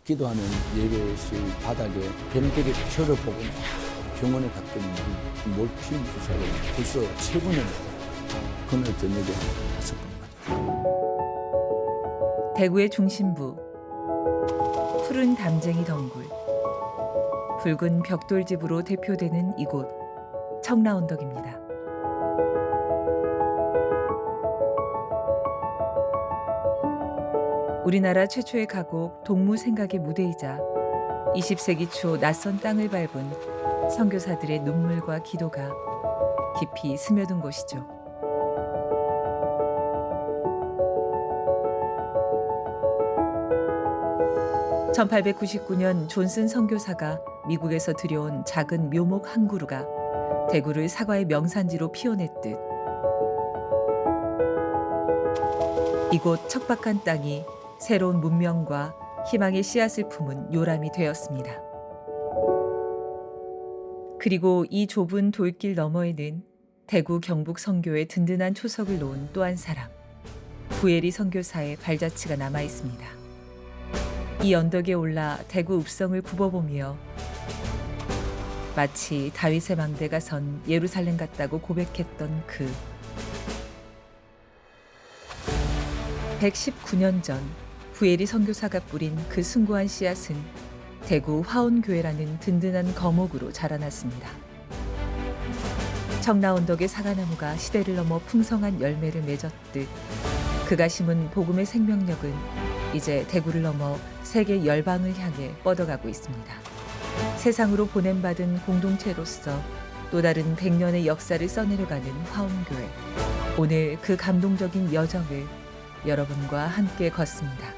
기도하는 예배실 바닥에 병들이 저를 보고 병원에 갔더니 몰핀 주사를 벌써 3번을 그날 저녁에 5번 맞았어요. 대구의 중심부, 푸른 담쟁이 덩굴, 붉은 벽돌집으로 대표되는 이곳 청라언덕입니다. 우리나라 최초의 가곡 동무생각의 무대이자 20세기 초 낯선 땅을 밟은 선교사들의 눈물과 기도가 깊이 스며든 곳이죠. (1899년) 존슨 선교사가 미국에서 들여온 작은 묘목 한 그루가 대구를 사과의 명산지로 피워냈듯 이곳 척박한 땅이 새로운 문명과 희망의 씨앗을 품은 요람이 되었습니다. 그리고 이 좁은 돌길 너머에는 대구 경북 선교의 든든한 초석을 놓은 또 한 사람, 부에리 선교사의 발자취가 남아 있습니다. 이 언덕에 올라 대구 읍성을 굽어보며 마치 다윗의 망대가 선 예루살렘 같다고 고백했던 그 119년 전 부에리 선교사가 뿌린 그 숭고한 씨앗은 대구 화원교회라는 든든한 거목으로 자라났습니다. 청라언덕의 사과나무가 시대를 넘어 풍성한 열매를 맺었듯 그가 심은 복음의 생명력은 이제 대구를 넘어 세계 열방을 향해 뻗어가고 있습니다. 세상으로 보냄받은 공동체로서 또 다른 100년의 역사를 써내려가는 화원교회. 오늘 그 감동적인 여정을 여러분과 함께 걷습니다.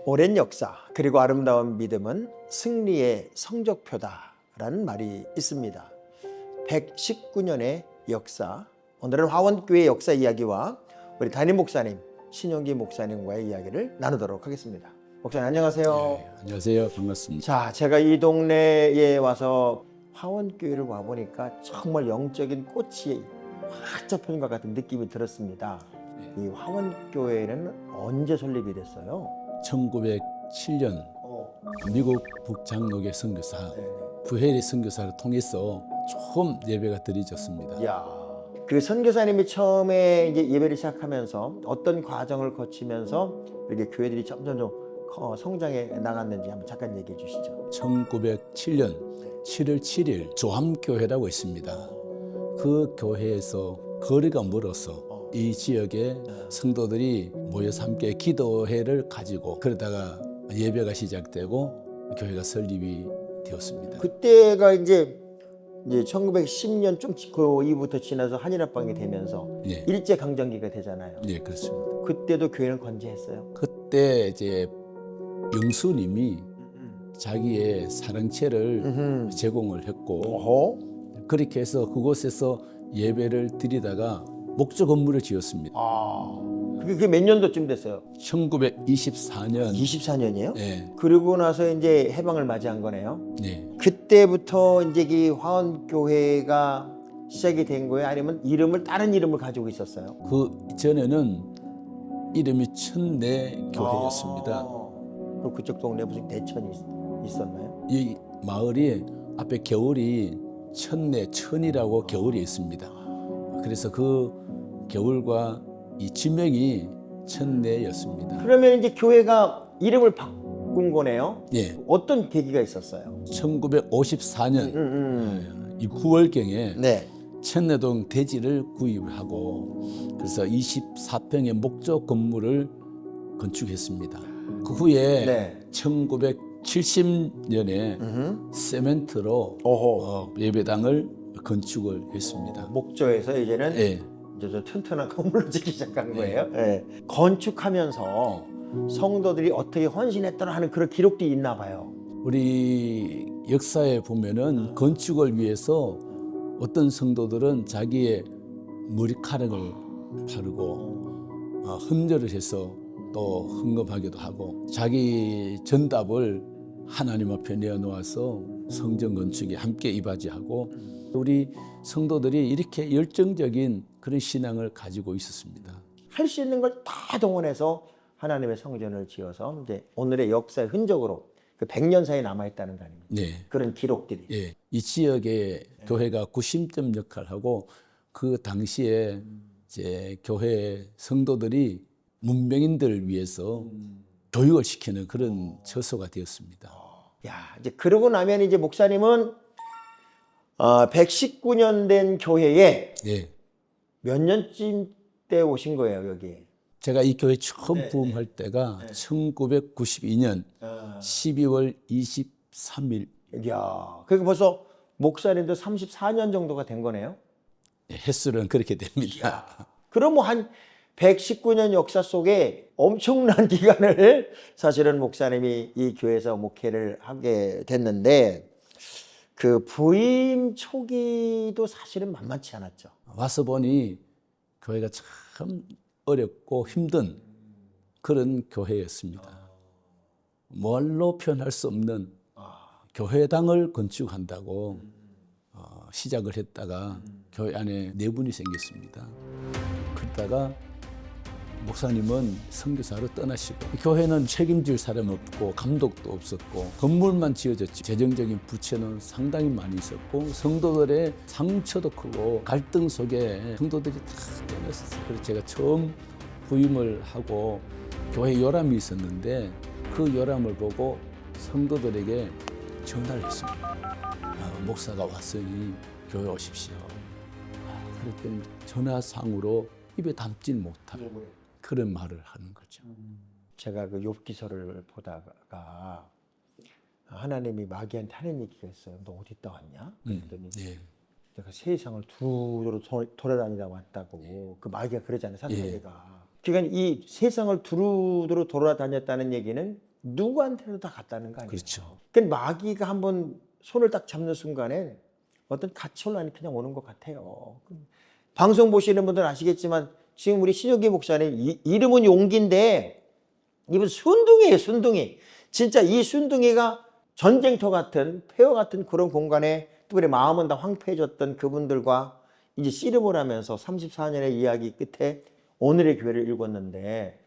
오랜 역사 그리고 아름다운 믿음은 승리의 성적표다라는 말이 있습니다. 119년의 역사, 오늘은 화원교회 역사 이야기와 우리 담임 목사님 신용기 목사님과의 이야기를 나누도록 하겠습니다. 목사님 안녕하세요. 네, 안녕하세요. 반갑습니다. 자, 제가 이 동네에 와서 화원교회를 와보니까 정말 영적인 꽃이 활짝 펴는 것 같은 느낌이 들었습니다. 이 화원교회는 언제 설립이 됐어요? 1907년 미국 북장로교 선교사 부에리 선교사를 통해서 처음 예배가 드려졌습니다. 야, 그 선교사님이 처음에 이제 예배를 시작하면서 어떤 과정을 거치면서 이렇게 교회들이 점점 성장해 나갔는지 한번 잠깐 얘기해 주시죠. 1907년 7월 7일 조함교회라고 있습니다. 그 교회에서 거리가 멀어서 이 지역에 성도들이 모여서 함께 기도회를 가지고 그러다가 예배가 시작되고 교회가 설립이 되었습니다. 그때가 이제 1910년 좀 그 이후부터 지나서 한일합방이 되면서 예. 일제강점기가 되잖아요. 예, 그렇습니다. 그때도 교회는 건재했어요. 그때 이제 영수님이 자기의 사랑채를 제공을 했고 어허? 그렇게 해서 그곳에서 예배를 드리다가 목조 건물을 지었습니다. 그게 몇 년도쯤 됐어요? 1924년. 24년이에요? 예. 그리고 나서 이제 해방을 맞이한 거네요. 예. 그때부터 이제 이 화원교회가 시작이 된 거예요? 아니면 다른 이름을 가지고 있었어요? 그 전에는 이름이 천내 교회였습니다. 그럼 그쪽 동네 무슨 대천이 있었나요? 이 마을이 앞에 겨울이 천내천이라고 겨울이 있습니다. 그래서 그 겨울과 이 지명이 천내였습니다. 그러면 이제 교회가 이름을 바꾼 거네요? 예. 어떤 계기가 있었어요? 1954년 이 9월경에 네. 천내동 대지를 구입을 하고 그래서 24평의 목조 건물을 건축했습니다. 그 후에 네. 1970년에 세멘트로 예배당을 건축을 했습니다. 목조에서 이제는 예. 이제 저 튼튼한 건물로 짓기 시작한 거예요. 네. 건축하면서 성도들이 어떻게 헌신했더라 하는 그런 기록도 있나 봐요. 우리 역사에 보면은 건축을 위해서 어떤 성도들은 자기의 머리카락을 바르고 흠결을 해서 또 헌금하기도 하고 자기 전답을 하나님 앞에 내어놓아서 성전 건축에 함께 이바지하고 우리 성도들이 이렇게 열정적인 그런 신앙을 가지고 있었습니다. 할 수 있는 걸 다 동원해서 하나님의 성전을 지어서 이제 오늘의 역사의 흔적으로 그 100년 사이에 남아있다는 거 아닙니까? 네. 그런 기록들이. 예. 이 지역의 교회가 구심점 역할을 하고 그 당시에 이제 교회 성도들이 문명인들을 위해서 교육을 시키는 그런 처소가 되었습니다. 야, 이제 그러고 나면 이제 목사님은 119년 된 교회에 예. 몇 년쯤 때 오신 거예요, 여기? 제가 이 교회 처음 부임할 때가 1992년 12월 23일. 이야, 그게 벌써 목사님도 34년 정도가 된 거네요. 횟수는 그렇게 됩니다. 그럼 뭐 한 119년 역사 속에 엄청난 기간을 사실은 목사님이 이 교회에서 목회를 하게 됐는데 그 부임 초기도 사실은 만만치 않았죠. 와서 보니 교회가 참 어렵고 힘든 그런 교회였습니다. 말로 표현할 수 없는 교회당을 건축한다고 시작을 했다가 교회 안에 내분이 생겼습니다. 그러다가 목사님은 선교사로 떠나시고 교회는 책임질 사람 없고 감독도 없었고 건물만 지어졌지 재정적인 부채는 상당히 많이 있었고 성도들의 상처도 크고 갈등 속에 성도들이 다 떠났었어요. 그래서 제가 처음 부임을 하고 교회 요람이 있었는데 그 요람을 보고 성도들에게 전화를 했습니다. 목사가 왔으니 교회 오십시오. 그랬더니 전화상으로 입에 담질 못할 그런 말을 하는 거죠. 제가 그 욥기서를 보다가 하나님이 마귀한테 하는 얘기가 있어요. 너 어디 있다 왔냐? 그랬더니 예. 내가 세상을 두루두루 돌아다니다 왔다고. 그 마귀가 그러잖아요, 사탄에게가. 그러니까 이 세상을 두루두루 돌아다녔다는 얘기는 누구한테도 다 갔다는 거 아니에요? 그렇죠. 그러니까 마귀가 한번 손을 딱 잡는 순간에 어떤 가치혼란이 그냥 오는 것 같아요. 방송 보시는 분들은 아시겠지만 지금 우리 신혁기 목사님 이름은 용기인데 이분 순둥이에요, 순둥이. 진짜 이 순둥이가 전쟁터 같은 폐허 같은 그런 공간에 특별히 마음은 다 황폐해졌던 그분들과 이제 씨름을 하면서 34년의 이야기 끝에 오늘의 교회를 읽었는데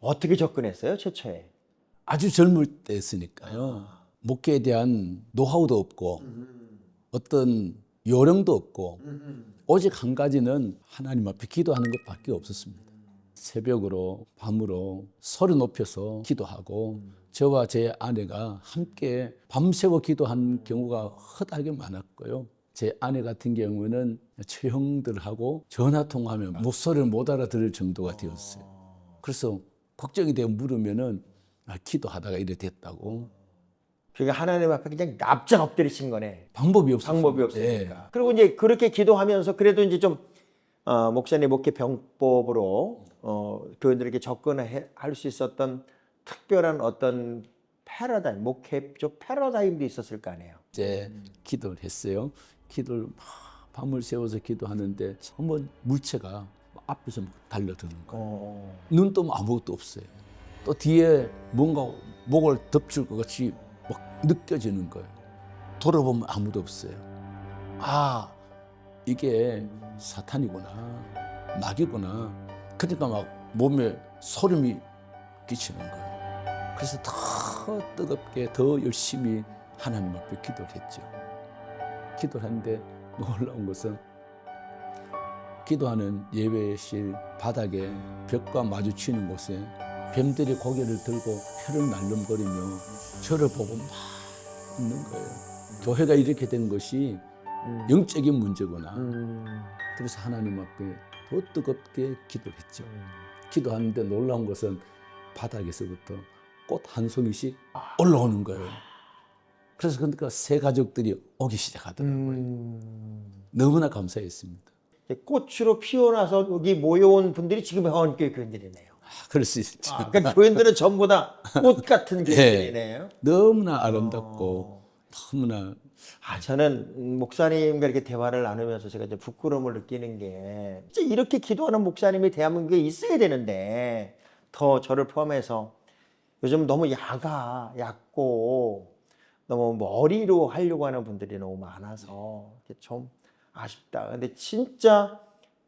어떻게 접근했어요, 최초에? 아주 젊을 때였으니까요. 목회에 대한 노하우도 없고 어떤 요령도 없고 오직 한 가지는 하나님 앞에 기도하는 것밖에 없었습니다. 새벽으로 밤으로 소리 높여서 기도하고 저와 제 아내가 함께 밤새워 기도한 경우가 허다하게 많았고요. 제 아내 같은 경우는 처형들하고 전화통화하면 목소리를 못 알아들을 정도가 되었어요. 그래서 걱정이 되어 물으면은 기도하다가 이래 됐다고. 그러니까 하나님 앞에 그냥 납작 엎드리신 거네. 방법이 없었어요. 방법이 없으니까. 그리고 이제 그렇게 기도하면서 그래도 이제 좀 목사님 목회 병법으로 교인들에게 접근할 수 있었던 특별한 어떤 패러다임, 목회적 패러다임도 있었을 거 아니에요. 이제 기도를 했어요. 기도를 막 밤을 새워서 기도하는데 한번 물체가 앞에서 막 달려드는 거예요. 눈 뜨면 아무것도 없어요. 또 뒤에 뭔가 목을 덮칠 것 같이 막 느껴지는 거예요. 돌아보면 아무도 없어요. 아, 이게 사탄이구나, 마귀구나. 그러니까 막 몸에 소름이 끼치는 거예요. 그래서 더 뜨겁게, 더 열심히 하나님 앞에 기도를 했죠. 기도를 하는데 놀라운 것은 기도하는 예배실 바닥에 벽과 마주치는 곳에 뱀들이 고개를 들고 혀를 날름거리며 저를 보고 막 있는 거예요. 교회가 이렇게 된 것이 영적인 문제구나. 그래서 하나님 앞에 더 뜨겁게 기도를 했죠. 기도하는데 놀라운 것은 바닥에서부터 꽃 한 송이씩 올라오는 거예요. 그래서 그러니까 새 가족들이 오기 시작하더라고요. 너무나 감사했습니다. 꽃으로 피어나서 여기 모여온 분들이 지금 화원교회 교인들이네요. 그럴 수 있죠. 그러니까 교인들은 전부 다 꽃 같은 교인들이네요. 너무나 아름답고 너무나. 저는 목사님과 이렇게 대화를 나누면서 제가 이제 부끄러움을 느끼는 게 진짜 이렇게 기도하는 목사님이 대한민국에 있어야 되는데 더 저를 포함해서 요즘 너무 얕고 너무 머리로 하려고 하는 분들이 너무 많아서 좀 아쉽다. 근데 진짜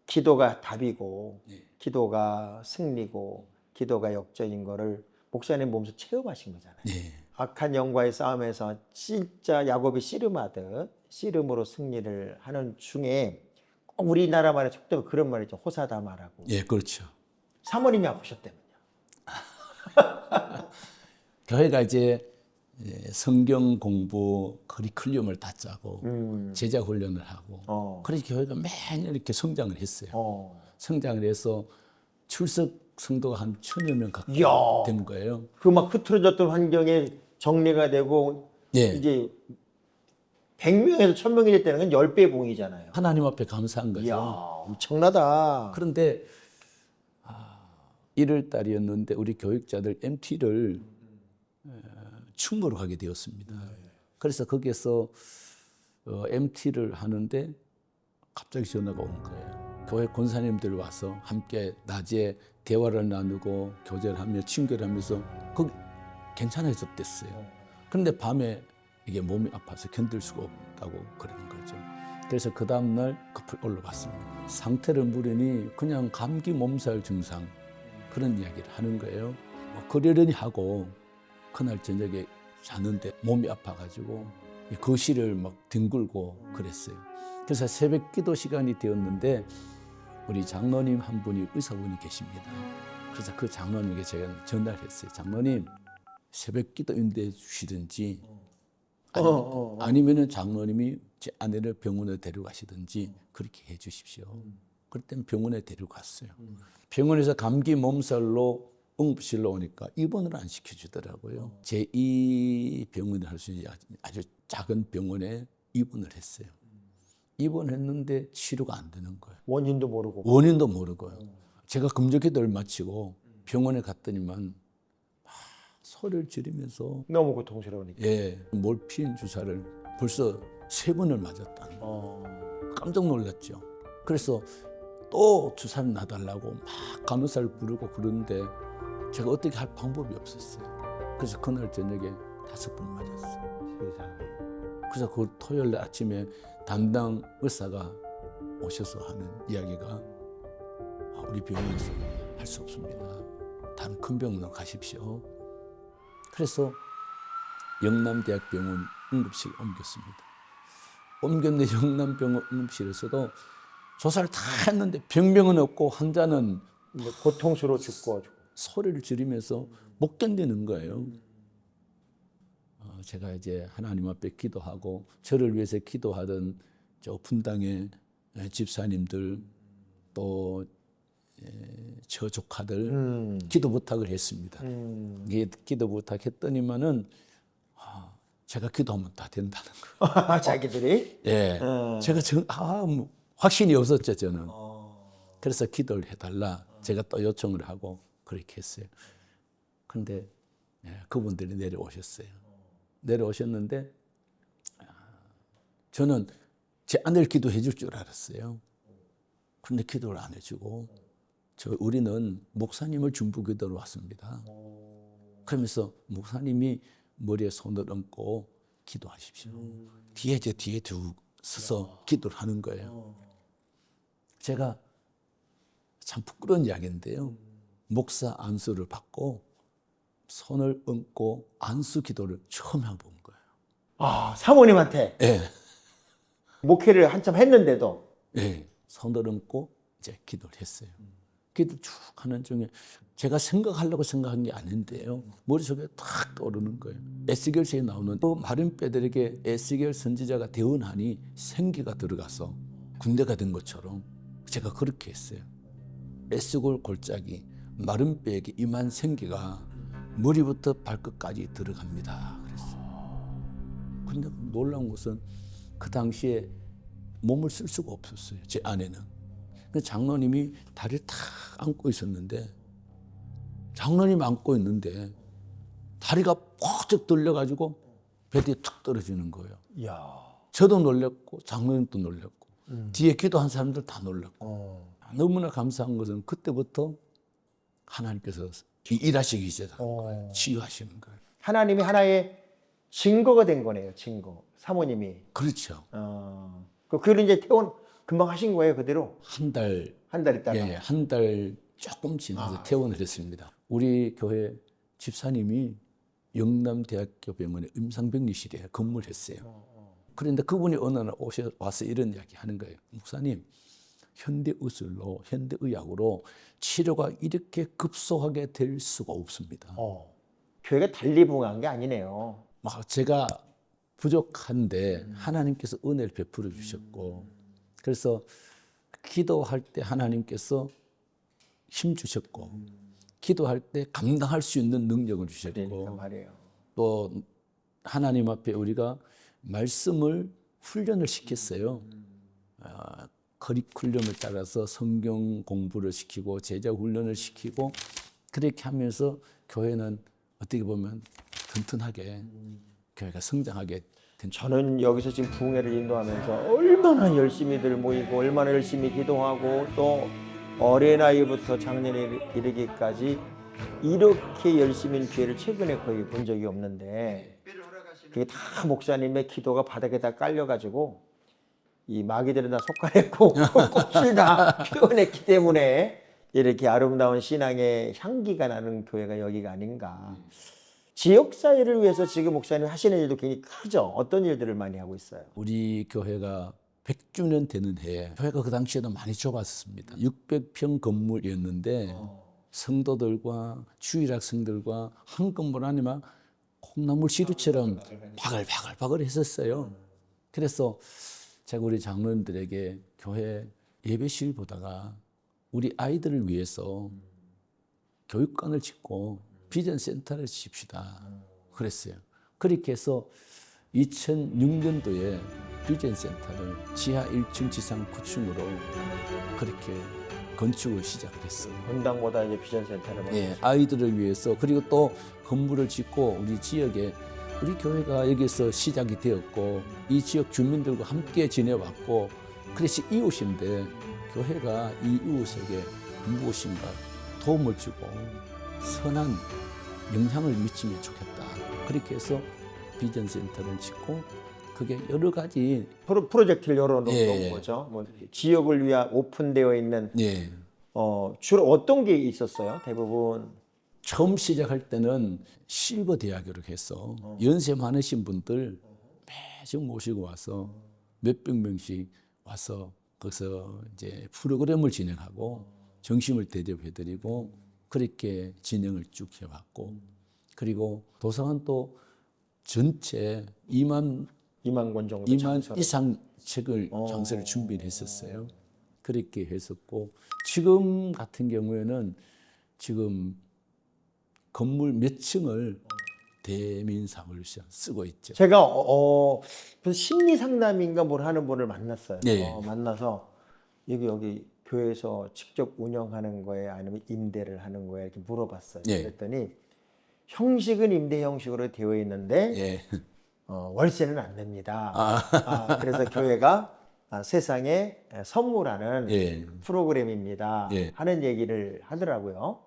기도가 답이고 기도가 승리고 기도가 역전인 거를 목사님 몸소 체험하신 거잖아요. 네. 악한 영과의 싸움에서 진짜 야곱이 씨름하듯 씨름으로 승리를 하는 중에 꼭 우리나라말에 속되면 그런 말이 있죠. 호사다마라고. 예, 그렇죠. 사모님이 아프셨다면요. 교회가 이제 성경 공부 커리큘럼을 다 짜고 제자 훈련을 하고 그래서 교회가 매년 이렇게 성장을 했어요. 성장을 해서 출석 성도가 한 1,000여 명 가까이 이야. 된 거예요. 그 막 흐트러졌던 환경에 정리가 되고 예. 이제 100명에서 1000명이 됐다는 건 10배의 봉이잖아요. 하나님 앞에 감사한 거죠. 이야, 엄청나다. 그런데 1월 달이었는데 우리 교육자들 MT를 충무로 가게 되었습니다. 그래서 거기에서 MT를 하는데 갑자기 전화가 온 거예요. 교회 권사님들 와서 함께 낮에 대화를 나누고 교제를 하며 친교를 하면서 거기 괜찮아졌댔어요. 그런데 밤에 이게 몸이 아파서 견딜 수가 없다고 그러는 거죠. 그래서 그 다음날 급히 올라갔습니다. 상태를 물으니 그냥 감기 몸살 증상 그런 이야기를 하는 거예요. 그러려니 하고 그날 저녁에 자는데 몸이 아파가지고 거실을 막 뒹굴고 그랬어요. 그래서 새벽 기도 시간이 되었는데 우리 장로님 한 분이 의사분이 계십니다. 그래서 그 장로님에게 제가 전화를 했어요. 장로님 새벽 기도 인도해 주시든지 아니면은 장로님이 제 아내를 병원에 데려가시든지 그렇게 해 주십시오. 그럴 병원에 데려갔어요. 병원에서 감기 몸살로 응급실로 오니까 입원을 안 시켜주더라고요. 제2 병원을 할 수 있는 아주 작은 병원에 입원을 했어요. 입원했는데 치료가 안 되는 거예요. 원인도 모르고. 원인도 모르고요. 제가 금전기도를 마치고 병원에 갔더니만 소리를 지르면서 너무 고통스러우니까. 몰핀 주사를 벌써 3번을 맞았다는 거예요. 깜짝 놀랐죠. 그래서 또 주사를 놔달라고 막 간호사를 부르고 그러는데 제가 어떻게 할 방법이 없었어요. 그래서 그날 저녁에 5번 맞았어요. 세상에. 그래서 그 토요일 날 아침에 담당 의사가 오셔서 하는 이야기가 우리 병원에서 할 수 없습니다. 다른 큰 병원으로 가십시오. 그래서 영남대학병원 응급실 옮겼습니다. 옮겼는데 영남병원 응급실에서도 조사를 다 했는데 병명은 없고 환자는 고통스러워 죽고 소리를 지르면서 못 견디는 거예요. 제가 이제 하나님 앞에 기도하고 저를 위해서 기도하던 저 분당의 집사님들 또 저 조카들 기도 부탁을 했습니다. 기도 부탁했더니만은 제가 기도하면 다 된다는 거예요. 자기들이? 제가 확신이 없었죠 저는. 그래서 기도를 해달라 제가 또 요청을 하고 그렇게 했어요. 그런데 그분들이 내려오셨어요. 내려오셨는데 저는 제 아내를 기도해 줄 줄 알았어요. 그런데 기도를 안 해주고 우리는 목사님을 중보기도로 왔습니다. 그러면서 목사님이 머리에 손을 얹고 기도하십시오. 뒤에 두 서서 기도를 하는 거예요. 제가 참 부끄러운 이야기인데요. 목사 안수를 받고 손을 얹고 안수 기도를 처음 해본 거예요. 사모님한테? 네. 목회를 한참 했는데도? 네. 손을 얹고 이제 기도를 했어요. 기도 쭉 하는 중에 제가 생각하려고 생각한 게 아닌데요. 머릿속에 탁 떠오르는 거예요. 에스겔서에 나오는 그 마른 뼈들에게 에스겔 선지자가 대언하니 생기가 들어가서 군대가 된 것처럼 제가 그렇게 했어요. 에스겔 골짜기 마른 뼈에게 임한 생기가 머리부터 발끝까지 들어갑니다. 그랬어요. 그런데 놀라운 것은 그 당시에 몸을 쓸 수가 없었어요. 제 아내는. 장로님이 다리를 탁 안고 있었는데 장로님 안고 있는데 다리가 퍽쩍 들려가지고 베드에 툭 떨어지는 거예요. 이야. 저도 놀랐고 장로님도 놀랐고 뒤에 기도한 사람들 다 놀랐고 너무나 감사한 것은 그때부터 하나님께서 일하시기 시작하는 치유하시는 거예요. 하나님이 하나의 증거가 된 거네요. 증거. 사모님이. 그렇죠. 그걸 이제 퇴원 금방 하신 거예요, 그대로? 한 달 있다가. 예, 한 달 조금 지나서 퇴원을 했습니다. 우리 교회 집사님이 영남대학교 병원의 임상병리실에 근무를 했어요. 그런데 그분이 어느 날 와서 이런 이야기 하는 거예요. 목사님, 현대의술로, 현대의학으로 치료가 이렇게 급속하게 될 수가 없습니다. 교회가 달리붕한 게 아니네요. 막 제가 부족한데 하나님께서 은혜를 베풀어 주셨고, 그래서 기도할 때 하나님께서 힘 주셨고, 기도할 때 감당할 수 있는 능력을 주셨고, 그러니까 말이에요. 또 하나님 앞에 우리가 말씀을 훈련을 시켰어요. 커리큘럼에 따라서 성경 공부를 시키고 제자 훈련을 시키고, 그렇게 하면서 교회는 어떻게 보면 튼튼하게 교회가 성장하게 된. 저는 여기서 지금 부흥회를 인도하면서 얼마나 열심히들 모이고 얼마나 열심히 기도하고 또 어린아이부터 장년에 이르기까지 이렇게 열심히 교회를 최근에 거의 본 적이 없는데, 그게 다 목사님의 기도가 바닥에다 깔려가지고 이 마귀들은 다 속가냈고 꽃을 다 피워냈기 때문에 이렇게 아름다운 신앙의 향기가 나는 교회가 여기가 아닌가. 지역사회를 위해서 지금 목사님 하시는 일도 굉장히 크죠. 어떤 일들을 많이 하고 있어요? 우리 교회가 100주년 되는 해에 교회가 그 당시에도 많이 좁았습니다. 600평 건물이었는데 성도들과 주일학생들과 한 건물 안에 막 콩나물 시루처럼 바글바글 했었어요. 그래서 제가 우리 장로님들에게 교회 예배실 보다가 우리 아이들을 위해서 교육관을 짓고 비전 센터를 짓읍시다 그랬어요. 그렇게 해서 2006년도에 비전 센터를 지하 1층 지상 9층으로 그렇게 건축을 시작을 했어요. 본당보다 이제 비전 센터를 예, 아이들을 위해서. 그리고 또 건물을 짓고 우리 지역에 우리 교회가 여기서 시작이 되었고 이 지역 주민들과 함께 지내왔고, 그래서 이웃인데 교회가 이 이웃에게 무엇인가 도움을 주고 선한 영향을 미치면 좋겠다. 그렇게 해서 비전 센터를 짓고 그게 여러 가지 프로젝트를 열어놓은 예. 거죠. 뭐 지역을 위한 오픈되어 있는 예. 주로 어떤 게 있었어요? 대부분 처음 시작할 때는 실버 대학교로 해서 연세 많으신 분들 매주 모시고 와서 몇백 명씩 와서 거기서 이제 프로그램을 진행하고 정심을 대접해드리고 그렇게 진행을 쭉 해왔고, 그리고 도서관 또 전체 2만 권 정도 2만 장소를. 이상 책을 장소를 준비를 했었어요. 그렇게 했었고, 지금 같은 경우에는 지금 건물 몇 층을 대민사무를 쓰고 있죠. 제가 무슨 심리 상담인가 뭘 하는 분을 만났어요. 네. 만나서 여기 교회에서 직접 운영하는 거예요, 아니면 임대를 하는 거예요, 이렇게 물어봤어요. 네. 그랬더니 형식은 임대 형식으로 되어 있는데 예. 월세는 안 냅니다. 그래서 교회가 세상에 선물하는 예. 프로그램입니다. 예. 하는 얘기를 하더라고요.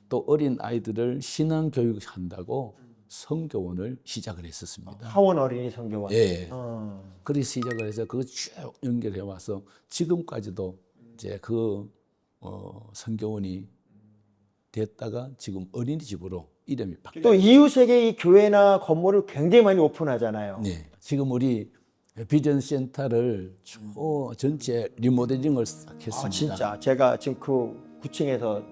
또 어린 아이들을 신앙 교육한다고 성교원을 시작을 했었습니다. 하원 어린이 성교원. 예. 그렇게 시작을 해서 그거 쭉 연결해 와서 지금까지도 이제 그 성교원이 됐다가 지금 어린이집으로 이름이 바뀌었죠. 또 이웃에게 이 교회나 건물을 굉장히 많이 오픈하잖아요. 네. 지금 우리 비전 센터를 전체 리모델링을 싹 했습니다. 진짜 제가 지금 그 9층에서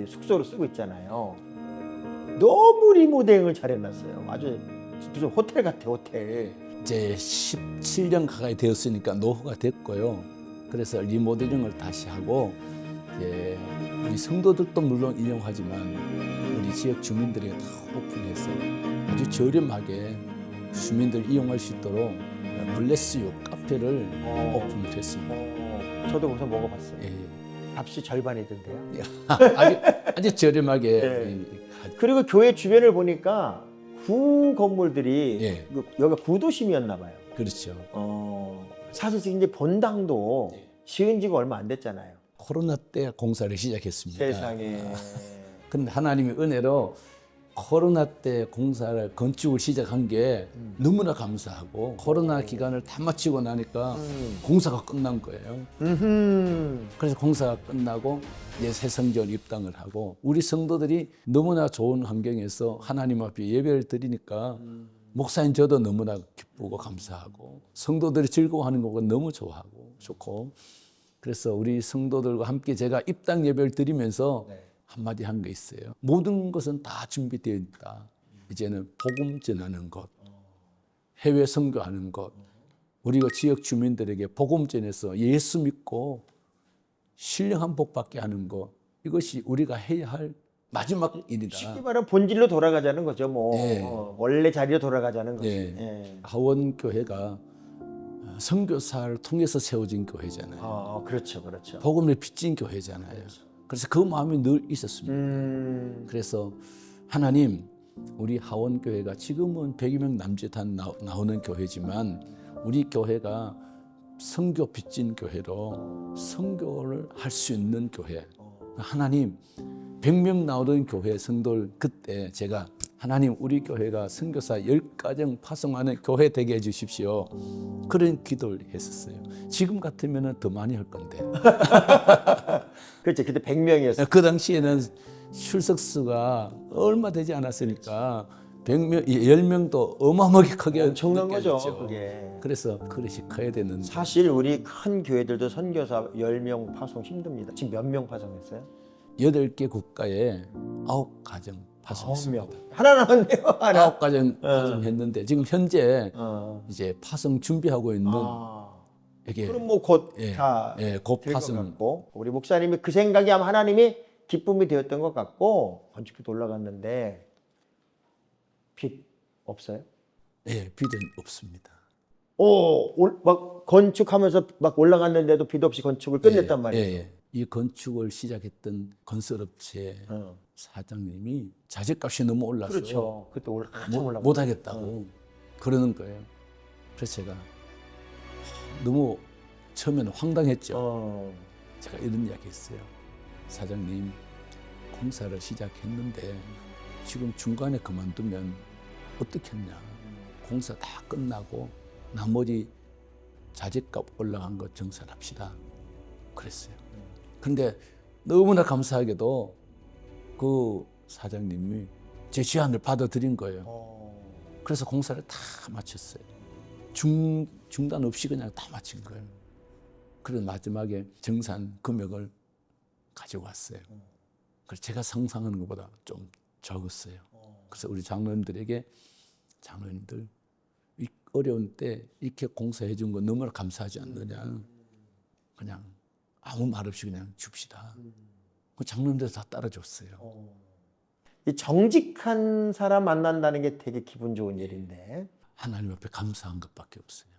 숙소를 쓰고 있잖아요. 너무 리모델링을 잘 해놨어요. 아주 무슨 호텔 같아, 호텔. 이제 17년 가까이 되었으니까 노후가 됐고요. 그래서 리모델링을 다시 하고 이제 우리 성도들도 물론 이용하지만 우리 지역 주민들이 다 오픈해서 아주 저렴하게 주민들 이용할 수 있도록 블레스유 카페를 오픈을 했습니다. 저도 거기서 먹어봤어요. 예. 값이 절반이던데요. 아주 저렴하게. 네. 그리고 교회 주변을 보니까 구 건물들이 예. 여기가 구도심이었나 봐요. 그렇죠. 사실 지금 이제 본당도 지은 지가 얼마 안 됐잖아요. 코로나 때 공사를 시작했습니다. 세상에. 근데 하나님의 은혜로 코로나 때 공사를 건축을 시작한 게 너무나 감사하고 코로나 기간을 다 마치고 나니까 공사가 끝난 거예요. 그래서 공사가 끝나고 이제 새 성전 입당을 하고 우리 성도들이 너무나 좋은 환경에서 하나님 앞에 예배를 드리니까 목사님 저도 너무나 기쁘고 감사하고 성도들이 즐거워하는 거 너무 좋아하고 좋고 그래서 우리 성도들과 함께 제가 입당 예배를 드리면서 한마디 한 게 있어요. 모든 것은 다 준비되어 있다. 이제는 복음 전하는 것, 해외 선교하는 것, 우리가 지역 주민들에게 복음 전해서 예수 믿고 신령한 복 받게 하는 것, 이것이 우리가 해야 할 마지막 일이다. 쉽게 말하면 본질로 돌아가자는 거죠. 뭐 예. 원래 자리로 돌아가자는 거죠. 예. 예. 하원교회가 선교사를 통해서 세워진 교회잖아요. 그렇죠, 그렇죠. 복음을 빚진 교회잖아요. 그래서 그 마음이 늘 있었습니다. 그래서 하나님, 우리 하원교회가 지금은 100여 명 남짓 한 나오는 교회지만 우리 교회가 선교 빚진 교회로 선교를 할 수 있는 교회. 하나님, 100명 나오던 교회 성도를 그때 제가 하나님 우리 교회가 선교사 10가정 파송하는 교회 되게 해주십시오. 그런 기도를 했었어요. 지금 같으면 더 많이 할 건데. 그렇죠. 그때 100명이었어요. 그 당시에는 출석수가 얼마 되지 않았으니까 100명, 10명도 어마어마하게 크게 엄청난 거죠, 느껴졌죠. 그게. 그래서 그릇이 커야 되는데 사실 우리 큰 교회들도 선교사 10명 파송 힘듭니다. 지금 몇 명 파송했어요? 8개 국가에 9가정 파송했습니다. 9명. 하나 남았네요. 하나. 9가정 파송했는데 지금 현재 어. 이제 파송 준비하고 있는 이게 그럼 뭐 곧 예, 다 예, 곧 될 것 파송. 같고 우리 목사님이 그 생각이 아마 하나님이 기쁨이 되었던 것 같고 건축비도 올라갔는데 빚 없어요? 예, 빚은 없습니다. 막 건축하면서 막 올라갔는데도 빚 없이 건축을 끝냈단 말이에요. 예, 예. 이 건축을 시작했던 건설업체 사장님이 자재값이 너무 올라서 그렇죠. 그때 한참 올라갔죠. 못 하겠다고 그러는 거예요. 그래서 제가 너무 처음에는 황당했죠. 제가 이런 이야기 했어요. 사장님, 공사를 시작했는데 지금 중간에 그만두면 어떻게 했냐. 공사 다 끝나고 나머지 자재값 올라간 거 정산합시다. 그랬어요. 그런데 너무나 감사하게도 그 사장님이 제 제안을 받아들인 거예요. 그래서 공사를 다 마쳤어요. 중단 없이 그냥 다 마친 거예요. 그래서 마지막에 정산 금액을 가지고 왔어요. 그래서 제가 상상하는 것보다 좀 적었어요. 그래서 우리 장로님들에게 장로님들 이 어려운 때 이렇게 공사해 준 거 너무나 감사하지 않느냐. 그냥 아무 말 없이 그냥 줍시다. 그 장로님들 다 따라줬어요. 이 정직한 사람 만난다는 게 되게 기분 좋은 일인데 하나님 앞에 감사한 것밖에 없어요.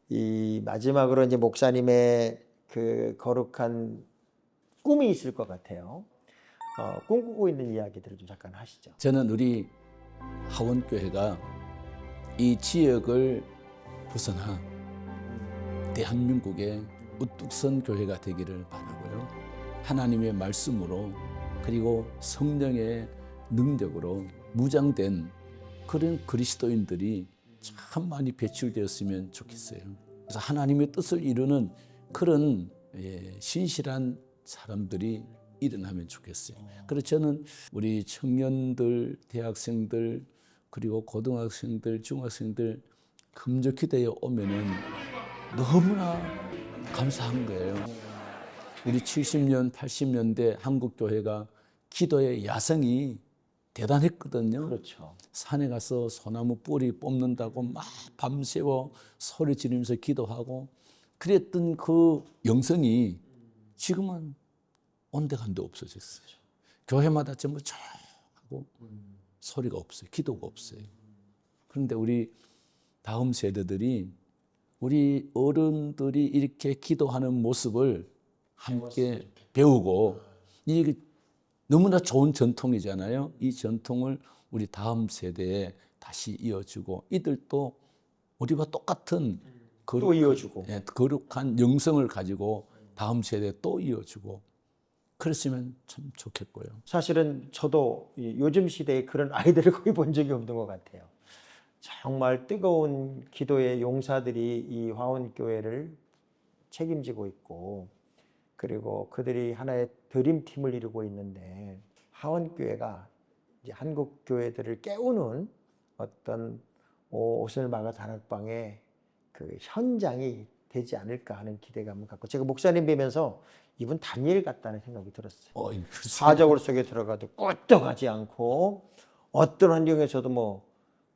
이 마지막으로 이제 목사님의 그 거룩한 꿈이 있을 것 같아요. 꿈꾸고 있는 이야기들을 좀 잠깐 하시죠. 저는 우리 하원교회가 이 지역을 벗어나 대한민국의 우뚝 선 교회가 되기를 바라고요. 하나님의 말씀으로 그리고 성령의 능력으로 무장된 그런 그리스도인들이 참 많이 배출되었으면 좋겠어요. 그래서 하나님의 뜻을 이루는 그런 신실한 사람들이 일어나면 좋겠어요. 그래서 저는 우리 청년들, 대학생들, 그리고 고등학생들, 중학생들 금주기도에 오면은 너무나 감사한 거예요. 우리 70년, 80년대 한국 교회가 기도의 야성이 대단했거든요. 그렇죠. 산에 가서 소나무 뿌리 뽑는다고 막 밤새워 소리 지르면서 기도하고 그랬던 그 영성이 지금은 온데간데 없어졌어요. 교회마다 전부 조용하고 소리가 없어요. 기도가 없어요. 그런데 우리 다음 세대들이 우리 어른들이 이렇게 기도하는 모습을 함께 배우고 이게 너무나 좋은 전통이잖아요. 이 전통을 우리 다음 세대에 다시 이어주고 이들도 우리와 똑같은 또 이어주고 거룩한 영성을 가지고 다음 세대에 또 이어주고 그랬으면 참 좋겠고요. 사실은 저도 요즘 시대에 그런 아이들을 거의 본 적이 없는 것 같아요. 정말 뜨거운 기도의 용사들이 이 화원교회를 책임지고 있고, 그리고 그들이 하나의 드림팀을 이루고 있는데, 화원교회가 이제 한국 교회들을 깨우는 어떤 오슬마가 다락방의 그 현장이 되지 않을까 하는 기대감을 갖고, 제가 목사님 뵈면서 이분 다니엘 같다는 생각이 들었어요. 사적을 속에 들어가도 끄떡하지 않고, 어떤 환경에서도 뭐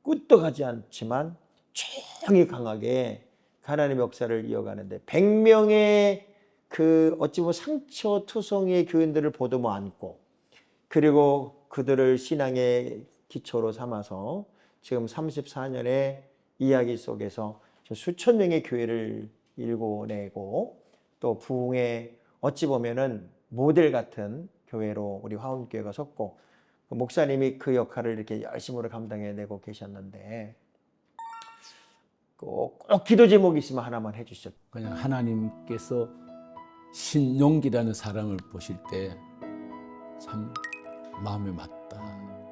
끄떡하지 않지만 조용히 강하게 하나님의 역사를 이어가는데, 100명의 그 어찌 보면 상처투성이의 교인들을 보듬어 안고, 그리고 그들을 신앙의 기초로 삼아서 지금 34년의 이야기 속에서 수천 명의 교회를 일궈내고, 또 부흥의 어찌 보면은 모델 같은 교회로 우리 화원교회가 섰고, 목사님이 그 역할을 이렇게 열심으로 감당해내고 계셨는데, 꼭 기도 제목이 있으면 하나만 해주시죠. 그냥 하나님께서 신용기라는 사람을 보실 때 참 마음에 맞다,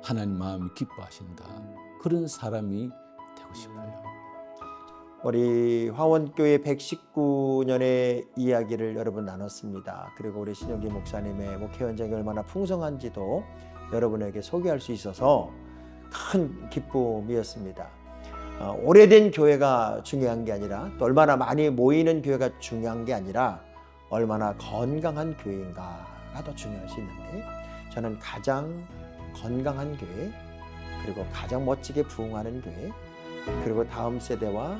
하나님 마음이 기뻐하신다, 그런 사람이 되고 싶어요. 우리 화원교회 119년의 이야기를 여러분 나눴습니다. 그리고 우리 신용기 목사님의 목회 현장이 얼마나 풍성한지도 여러분에게 소개할 수 있어서 큰 기쁨이었습니다. 오래된 교회가 중요한 게 아니라, 또 얼마나 많이 모이는 교회가 중요한 게 아니라, 얼마나 건강한 교회인가가 더 중요할 수 있는데, 저는 가장 건강한 교회, 그리고 가장 멋지게 부흥하는 교회, 그리고 다음 세대와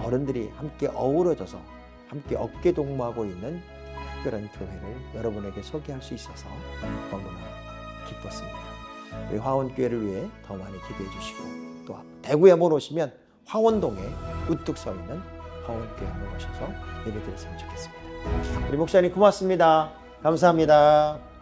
어른들이 함께 어우러져서 함께 어깨 동무하고 있는 특별한 교회를 여러분에게 소개할 수 있어서 너무나 기뻤습니다. 우리 화원교회를 위해 더 많이 기도해 주시고, 또 대구에 한번 오시면 화원동에 우뚝 서 있는 화원교회 한번 오셔서 예배 드렸으면 좋겠습니다. 우리 목사님 고맙습니다. 감사합니다.